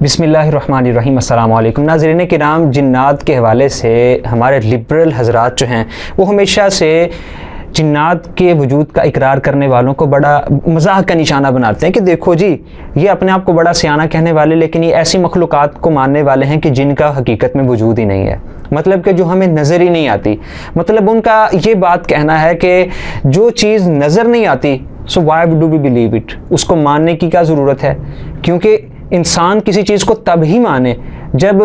बिस्मिल्लाहिर्रहमानिर्रहीम। अस्सलाम वालेकुम नाज़रीन किराम। जिन्नात के हवाले से हमारे लिबरल हज़रात जो हैं वो हमेशा से जिन्नात के वजूद का इकरार करने वालों को बड़ा मजाक का निशाना बनाते हैं कि देखो जी, ये अपने आप को बड़ा सियाना कहने वाले, लेकिन ये ऐसी मखलूक़ात को मानने वाले हैं कि जिनका हकीकत में वजूद ही नहीं है, मतलब कि जो हमें नज़र ही नहीं आती। मतलब उनका ये बात कहना है कि जो चीज़ नज़र नहीं आती, so why do we believe it, उसको मानने की क्या ज़रूरत है? क्योंकि इंसान किसी चीज़ को तब ही माने जब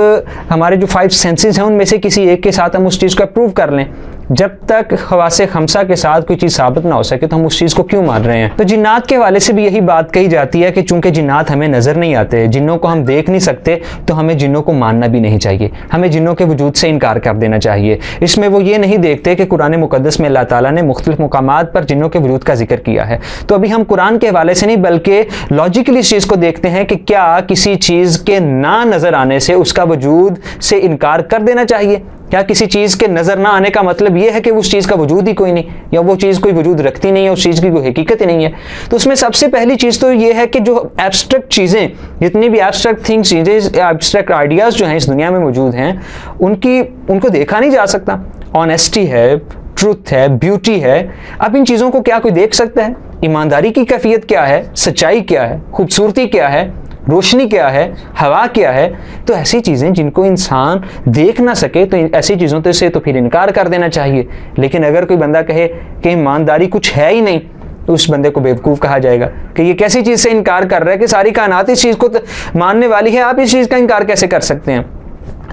हमारे जो 5 सेंसेस हैं उनमें से किसी एक के साथ हम उस चीज़ को अप्रूव कर लें। जब तक हवासे खमसा के साथ कोई चीज़ साबित ना हो सके तो हम उस चीज़ को क्यों मान रहे हैं? तो जिन्नात के हवाले से भी यही बात कही जाती है कि चूंकि जिन्नात हमें नज़र नहीं आते, जिन्नों को हम देख नहीं सकते, तो हमें जिन्नों को मानना भी नहीं चाहिए, हमें जिन्नों के वजूद से इनकार कर देना चाहिए। इसमें वो ये नहीं देखते कि कुरान मुक़द्दस में अल्लाह ताला ने मुख्तलिफ मुकामात पर जिन्नों के वजूद का जिक्र किया है। तो अभी हम कुरान के हवाले से नहीं बल्कि लॉजिकली इस चीज़ को देखते हैं कि क्या किसी चीज़ के ना नज़र आने से उसका वजूद से इनकार कर देना चाहिए? क्या किसी चीज़ के नज़र ना आने का मतलब यह है कि उस चीज़ का वजूद ही कोई नहीं, या वो चीज़ कोई वजूद रखती नहीं है, उस चीज़ की कोई हकीकत ही नहीं है? तो उसमें सबसे पहली चीज़ तो ये है कि जो एब्स्ट्रैक्ट चीज़ें, जितनी भी एब्स्ट्रैक्ट थिंग्स, चीज़ें, एब्स्ट्रैक्ट आइडियाज़ जो हैं इस दुनिया में मौजूद हैं, उनको देखा नहीं जा सकता। ऑनेस्टी है, ट्रुथ है, ब्यूटी है, अब इन चीज़ों को क्या कोई देख सकता है? ईमानदारी की कैफियत क्या है, सच्चाई क्या है, खूबसूरती क्या है, रोशनी क्या है, हवा क्या है? तो ऐसी चीज़ें जिनको इंसान देख ना सके, तो ऐसी चीज़ों से तो फिर इनकार कर देना चाहिए। लेकिन अगर कोई बंदा कहे कि ईमानदारी कुछ है ही नहीं, तो उस बंदे को बेवकूफ़ कहा जाएगा कि ये कैसी चीज़ से इनकार कर रहा है कि सारी कायनात इस चीज़ को मानने वाली है, आप इस चीज़ का इनकार कैसे कर सकते हैं?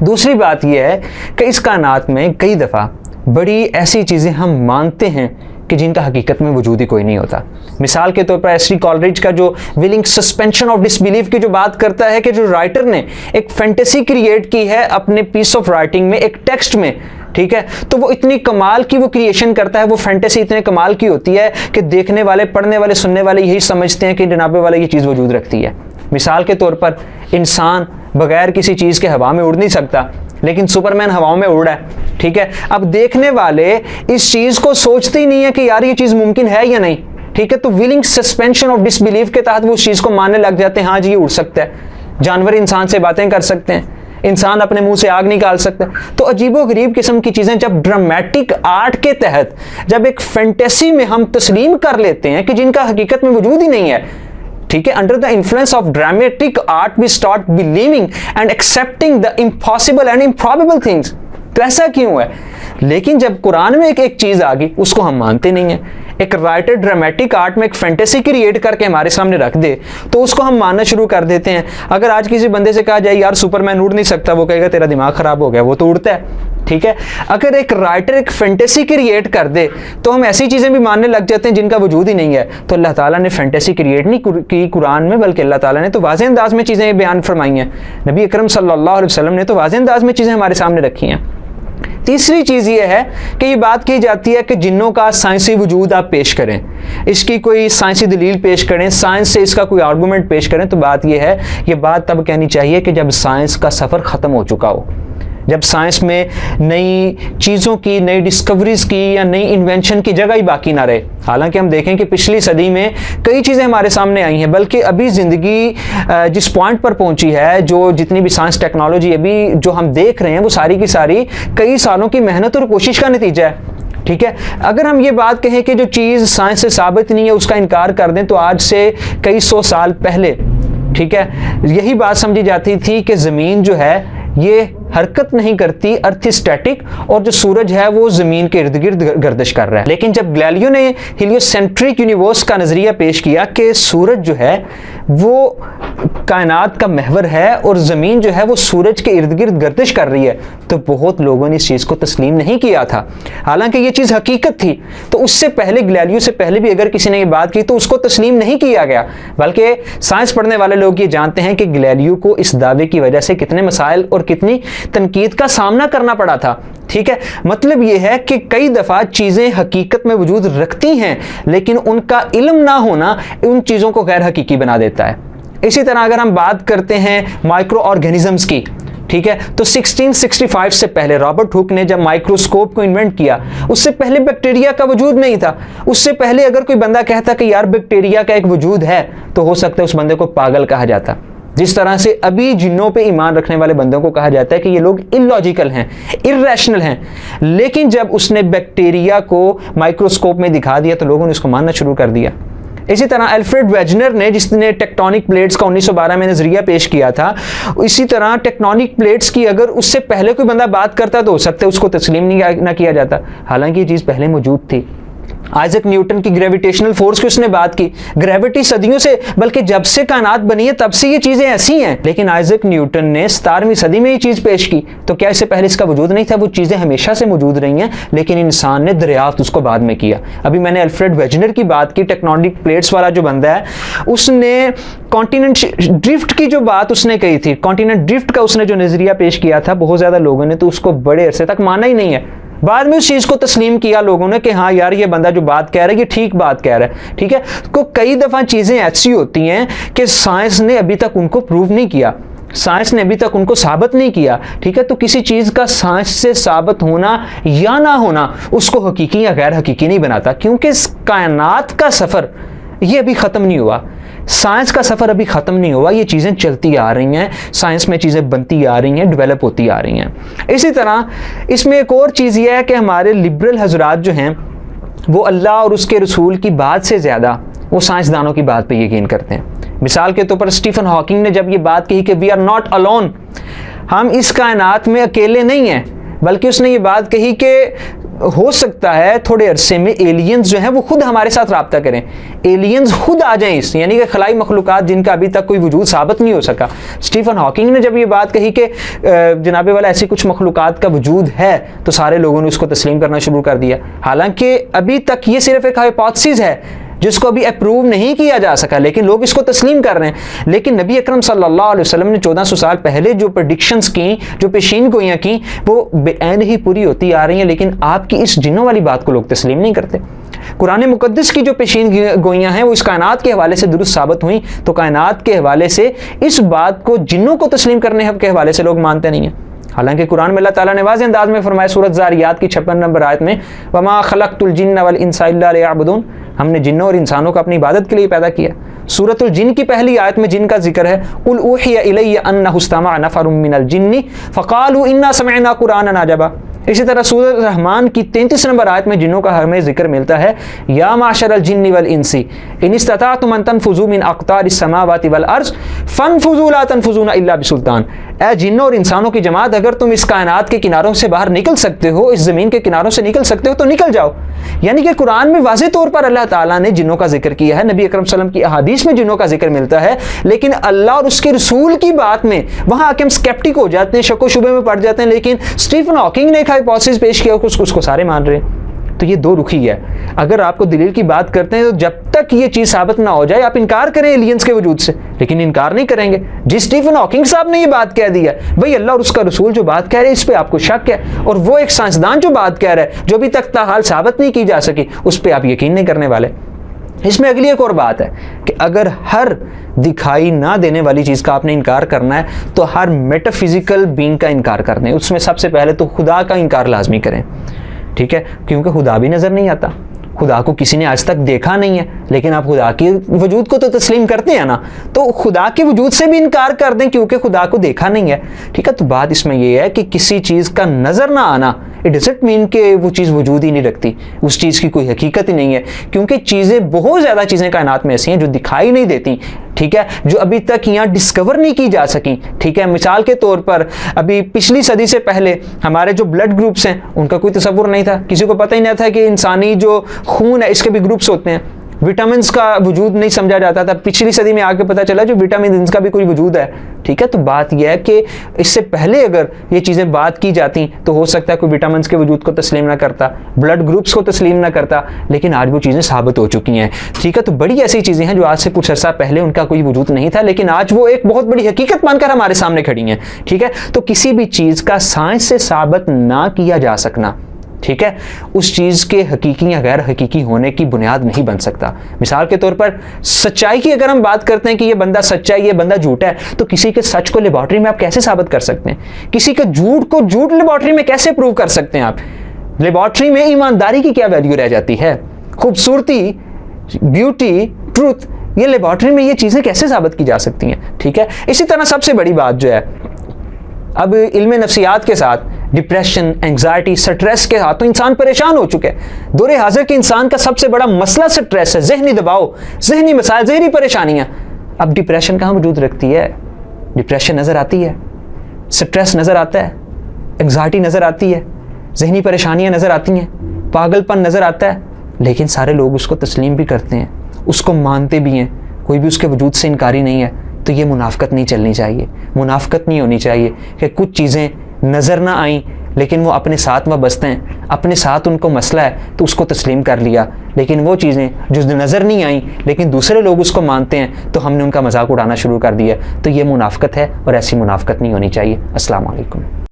दूसरी बात यह है कि इस कायनात में कई दफ़ा बड़ी ऐसी चीज़ें हम मानते हैं कि जिनका हकीकत में वजूद ही कोई नहीं होता। मिसाल के तौर पर एस टी कॉलरिज का जो विलिंग सस्पेंशन ऑफ डिसबिलीफ की जो बात करता है कि जो राइटर ने एक फैंटेसी क्रिएट की है अपने पीस ऑफ राइटिंग में, एक टेक्स्ट में, ठीक है, तो वो इतनी कमाल की वो क्रिएशन करता है, वो फैंटेसी इतने कमाल की होती है कि देखने वाले, पढ़ने वाले, सुनने वाले यही समझते हैं कि जनाबे वाला ये चीज़ वजूद रखती है। मिसाल के तौर पर इंसान बगैर किसी चीज़ के हवा में उड़ नहीं सकता, लेकिन सुपरमैन हवाओं में उड़ रहा है, ठीक है। अब देखने वाले इस चीज़ को सोचते ही नहीं है कि यार ये चीज़ मुमकिन है या नहीं, ठीक है। तो विलिंग सस्पेंशन ऑफ डिसबिलीफ के तहत वो उस चीज़ को मानने लग जाते हैं, हाँ जी ये उड़ सकता है, जानवर इंसान से बातें कर सकते हैं, इंसान अपने मुंह से आग निकाल सकता है। तो अजीबोगरीब किस्म की चीज़ें जब ड्रामेटिक आर्ट के तहत, जब एक फैंटेसी में हम तस्लीम कर लेते हैं कि जिनका हकीकत में वजूद ही नहीं है, ठीक है, under the influence of dramatic art we start believing and accepting the impossible and improbable things. तो ऐसा क्यों है? लेकिन जब कुरान में एक चीज़ आ गई उसको हम मानते नहीं हैं। एक राइटर ड्रामेटिक आर्ट में एक फैंटेसी क्रिएट करके हमारे सामने रख दे तो उसको हम मानना शुरू कर देते हैं। अगर आज किसी बंदे से कहा जाए यार सुपरमैन उड़ नहीं सकता, वो कहेगा तेरा दिमाग खराब हो गया, वो तो उड़ता है, ठीक है। अगर एक राइटर एक फैंटेसी क्रिएट कर दे तो हम ऐसी चीज़ें भी मानने लग जाते हैं जिनका वजूद ही नहीं है। तो अल्लाह ताला ने फैंटेसी क्रिएट नहीं की कुरान में, बल्कि अल्लाह ताला ने तो वाज़ेह अंदाज में चीज़ें बयान फरमाई हैं। नबी अकरम सल्लल्लाहु अलैहि वसल्लम ने तो वाज़ेह अंदाज में चीज़ें हमारे सामने रखी हैं। तीसरी चीज़ ये है कि ये बात की जाती है कि जिन्नों का साइंसी वजूद आप पेश करें, इसकी कोई साइंसी दलील पेश करें, साइंस से इसका कोई आर्गूमेंट पेश करें, तो बात ये है, ये बात तब कहनी चाहिए कि जब साइंस का सफ़र ख़त्म हो चुका हो, जब साइंस में नई चीज़ों की, नई डिस्कवरीज की या नई इन्वेंशन की जगह ही बाकी ना रहे। हालांकि हम देखें कि पिछली सदी में कई चीज़ें हमारे सामने आई हैं, बल्कि अभी ज़िंदगी जिस पॉइंट पर पहुंची है, जो जितनी भी साइंस टेक्नोलॉजी अभी जो हम देख रहे हैं, वो सारी की सारी कई सालों की मेहनत और कोशिश का नतीजा है, ठीक है। अगर हम ये बात कहें कि जो चीज़ साइंस से साबित नहीं है उसका इनकार कर दें, तो आज से कई 100 साल पहले, ठीक है, यही बात समझी जाती थी कि ज़मीन जो है ये हरकत नहीं करती, अर्थ स्टैटिक, और जो सूरज है वो ज़मीन के इर्द गिर्द गर्दिश कर रहा है। लेकिन जब गैलीलियो ने हीलियोसेंट्रिक यूनिवर्स का नज़रिया पेश किया कि सूरज जो है वो कायनात का महवर है और ज़मीन जो है वो सूरज के इर्द गिर्द गर्दिश कर रही है, तो बहुत लोगों ने इस चीज़ को तस्लीम नहीं किया था, हालांकि ये चीज़ हकीकत थी। तो उससे पहले, गैलीलियो से पहले भी अगर किसी ने ये बात की तो उसको तस्लीम नहीं किया गया, बल्कि साइंस पढ़ने वाले लोग ये जानते हैं कि गैलीलियो को इस दावे की वजह से कितने मसाइल और कितनी तनकीद का सामना करना पड़ा था, ठीक है। मतलब यह है कि कई दफ़ा चीज़ें हकीकत में वजूद रखती हैं, लेकिन उनका इल्म ना होना उन चीज़ों को गैर हकीकी बना देता है। इसी तरह अगर हम बात करते हैं माइक्रो ऑर्गेनिजम्स की, ठीक है, तो 1665 से पहले रॉबर्ट हुक ने जब माइक्रोस्कोप को इन्वेंट किया, उससे पहले बैक्टीरिया का वजूद नहीं था। उससे पहले अगर कोई बंदा कहता कि यार बैक्टीरिया का एक वजूद है, तो हो सकता है उस बंदे को पागल कहा जाता। जिस तरह से अभी जिन्नों पे ईमान रखने वाले बंदों को कहा जाता है कि ये लोग इलॉजिकल हैं, इर्रेशनल हैं, लेकिन जब उसने बैक्टीरिया को माइक्रोस्कोप में दिखा दिया तो लोगों ने उसको मानना शुरू कर दिया। इसी तरह अल्फ्रेड वेजनर ने, जिसने टेक्टोनिक प्लेट्स का 1912 में नजरिया पेश किया था, इसी तरह टेक्टोनिक प्लेट्स की अगर उससे पहले कोई बंदा बात करता तो हो सकता है उसको तस्लीम नहीं किया जाता, हालांकि ये चीज़ पहले मौजूद थी। आइजक न्यूटन की ग्रेविटेशनल फोर्स की उसने बात की। ग्रेविटी सदियों से, बल्कि जब से कायनात बनी है तब से ये चीजें ऐसी हैं, लेकिन आइजक न्यूटन ने 17वीं सदी में ये चीज पेश की। तो क्या इससे पहले इसका वजूद नहीं था? वो चीजें हमेशा से मौजूद रही हैं, लेकिन इंसान ने दरियाफ्त उसको बाद में किया। अभी मैंने अल्फ्रेड वेजनर की बात की, टेक्टोनिक प्लेट्स वाला जो बंदा है, उसने कॉन्टिनेंट ड्रिफ्ट की जो बात उसने कही थी, कॉन्टिनेंट ड्रिफ्ट का उसने जो नजरिया पेश किया था, बहुत ज्यादा लोगों ने तो उसको बड़े अरसे तक माना ही नहीं है। बाद में उस चीज को तस्लीम किया लोगों ने कि हाँ यार ये बंदा जो बात कह रहा है ये ठीक बात कह रहा है, ठीक है। तो कई दफा चीजें ऐसी होती हैं कि साइंस ने अभी तक उनको प्रूव नहीं किया, साइंस ने अभी तक उनको साबित नहीं किया, ठीक है। तो किसी चीज का साइंस से साबित होना या ना होना उसको हकीकी या गैर हकीकी नहीं बनाता, क्योंकि इस कायनात का सफर ये अभी खत्म नहीं हुआ, साइंस का सफर अभी खत्म नहीं हुआ, ये चीजें चलती आ रही हैं, साइंस में चीजें बनती आ रही हैं, डेवलप होती आ रही हैं। इसी तरह इसमें एक और चीज ये है कि हमारे लिबरल हजरात जो हैं वो अल्लाह और उसके रसूल की बात से ज्यादा वो साइंसदानों की बात पे यकीन करते हैं। मिसाल के तौर पर स्टीफन हॉकिंग ने जब ये बात कही कि वी आर नॉट अलोन, हम इस कायनात में अकेले नहीं हैं, बल्कि उसने ये बात कही कि हो सकता है थोड़े अरसे में एलियंस जो हैं वो खुद हमारे साथ राब्ता करें, एलियंस खुद आ जाएं, इस यानी कि खलाई मखलूकात जिनका अभी तक कोई वजूद साबित नहीं हो सका। स्टीफन हॉकिंग ने जब ये बात कही कि जनाबे वाला ऐसी कुछ मखलूकात का वजूद है, तो सारे लोगों ने उसको तस्लीम करना शुरू कर दिया। हालांकि अभी तक ये सिर्फ एक हाइपोथेसिस है जिसको अभी अप्रूव नहीं किया जा सका, लेकिन लोग इसको तस्लीम कर रहे हैं। लेकिन नबी अकरम सल्लल्लाहु अलैहि वसल्लम ने 1400 साल पहले जो प्रेडिक्शंस की, जो पेशीन गोइयां की, वो बेऐन ही पूरी होती आ रही हैं, लेकिन आपकी इस जिन्नों वाली बात को लोग तस्लीम नहीं करते। कुरान मुकद्दस की जो पेशीन गोइयां हैं वो इस कायनात के हवाले से दुरुस्त साबित हुई, तो कायनात के हवाले से इस बात को जिन्नों को तस्लीम करने के हवाले से लोग मानते नहीं हैं। हालांकि कुरान में अल्लाह ताला ने वाज़ेह अंदाज में फरमाया सूरत ज़ारियात की 56 नंबर आयत में, वमा खलक़तुल जिन्न वल इंसा इल्ला लियअबुदून, हमने जिन्नों और इंसानों को अपनी इबादत के लिए पैदा किया। सूरतुल जिन की पहली आयत में जिन का जिक्र है, कुल ऊहिया इलैया अन्नहु इस्तमअ नफ़रुम मिनल जिन्नि फ़क़ालू इन्ना समिअना कुरानन अजबा। इसी तरह सूरत रहमान की 33 नंबर आयत में जिन्नों का हमें जिक्र मिलता है, या माशरल जिन्नि वल इंसी इन इस्तताअतुम अन तनफुज़ू मिन अक़तारिस समावाति वल अर्ज़ फ़नफुज़ू ला तनफुज़ूना इल्ला बिसुल्तान। ऐ जिन्नों और इंसानों की जमात, अगर तुम इस कायनात के किनारों से बाहर निकल सकते हो, इस ज़मीन के किनारों से निकल सकते हो तो निकल जाओ। यानी कि कुरान में वाज़ेह तौर पर अल्लाह ताला ने जिन्नों का जिक्र किया है, नबी अकरम सल्लल्लाहु अलैहि वसल्लम की अहादीस में जिन्नों का जिक्र मिलता है, लेकिन अल्लाह और उसके रसूल की बात में वहाँ आके हम स्केप्टिक हो जाते हैं, शक शुबे में पड़ जाते हैं। लेकिन स्टीफन हॉकिंग ने एक हाइपोथेसिस पेश किया, उसको सारे मान रहे हैं। तो ये दो रुखी है। अगर आपको दलील की बात करते हैं तो जब तक ये चीज़ साबित ना हो जाए आप इनकार करें एलियंस के वजूद से, लेकिन इनकार नहीं करेंगे। जिस स्टीफन हॉकिंग साहब ने ये बात कह दी है, भाई अल्लाह और उसका रसूल जो बात कह रहे हैं इस पे आपको शक है, और वो एक साइंसदान जो बात कह रहा है जो अभी तक ताहाल साबित नहीं की जा सकी, उस पर आप यकीन नहीं करने वाले। इसमें अगली एक और बात है कि अगर हर दिखाई ना देने वाली चीज़ का आपने इनकार करना है तो हर मेटाफिजिकल बीइंग का इनकार कर दें। उसमें सबसे पहले तो खुदा का इनकार लाजमी करें, ठीक है, क्योंकि खुदा भी नज़र नहीं आता, खुदा को किसी ने आज तक देखा नहीं है, लेकिन आप खुदा के वजूद को तो तस्लीम करते हैं ना, तो खुदा के वजूद से भी इनकार कर दें क्योंकि खुदा को देखा नहीं है, ठीक है। तो बात इसमें यह है कि किसी चीज़ का नज़र ना आना इट डजंट मीन कि वो चीज़ वजूद ही नहीं रखती, उस चीज़ की कोई हकीकत ही नहीं है, क्योंकि चीज़ें, बहुत ज़्यादा चीज़ें कायनात में ऐसी हैं जो दिखाई नहीं देती, ठीक है, जो अभी तक यहाँ डिस्कवर नहीं की जा सकी, ठीक है। मिसाल के तौर पर अभी पिछली सदी से पहले हमारे जो ब्लड ग्रुप्स हैं उनका कोई तसव्वुर नहीं था, किसी को पता ही नहीं था कि इंसानी जो खून है इसके भी ग्रुप्स होते हैं, विटामिन का वजूद नहीं समझा जाता था। पिछली सदी में आके पता चला जो विटामिन का भी कोई वजूद है, ठीक है। तो बात यह है कि इससे पहले अगर ये चीज़ें बात की जाती तो हो सकता है कोई विटामिन के वजूद को तस्लीम ना करता, ब्लड ग्रुप्स को तस्लीम ना करता, लेकिन आज वो चीज़ें साबित हो चुकी हैं, ठीक है। तो बड़ी ऐसी चीज़ें हैं जो आज से कुछ अर्सा पहले उनका कोई वजूद नहीं था, लेकिन आज वो एक बहुत बड़ी हकीकत मानकर हमारे सामने खड़ी हैं, ठीक है। तो किसी भी चीज़ का साइंस से साबित ना किया जा सकना, ठीक है, उस चीज़ के हकीकी या गैर हकीकी होने की बुनियाद नहीं बन सकता। मिसाल के तौर पर सच्चाई की अगर हम बात करते हैं कि ये बंदा सच्चा है, ये बंदा झूठा है, तो किसी के सच को लेबॉर्ट्री में आप कैसे साबित कर सकते हैं? किसी के झूठ को झूठ लेबॉर्ट्री में कैसे प्रूव कर सकते हैं आप? लेबॉर्ट्री में ईमानदारी की क्या वैल्यू रह जाती है? खूबसूरती, ब्यूटी, ट्रूथ, ये लेबॉर्ट्री में ये चीज़ें कैसे साबित की जा सकती हैं? ठीक है, इसी तरह सबसे बड़ी बात जो है, अब इल्म नफ्सियात के साथ डिप्रेशन, एंग्जाइटी, स्ट्रेस के साथ तो इंसान परेशान हो चुका है। दौरे हाजिर के इंसान का सबसे बड़ा मसला स्ट्रेस है, जहनी दबाव, जहनी मसाइल, जहनी परेशानियां। अब डिप्रेशन कहाँ वजूद रखती है? डिप्रेशन नज़र आती है, स्ट्रेस नज़र आता है, एंग्जाइटी नज़र आती है, जहनी परेशानियां नज़र आती हैं, पागलपन नज़र आता है, लेकिन सारे लोग उसको तस्लीम भी करते हैं, उसको मानते भी हैं, कोई भी उसके वजूद से इनकारी नहीं है। तो ये मुनाफ़िकत नहीं चलनी चाहिए, मुनाफ़िकत नहीं होनी चाहिए कि कुछ चीज़ें नज़र ना आईं लेकिन वो अपने साथ में बसते हैं, अपने साथ उनको मसला है तो उसको तस्लीम कर लिया, लेकिन वो चीज़ें जो नज़र नहीं आईं लेकिन दूसरे लोग उसको मानते हैं तो हमने उनका मजाक उड़ाना शुरू कर दिया। तो ये मुनाफ़िकत है और ऐसी मुनाफ़िकत नहीं होनी चाहिए। अस्सलाम वालेकुम।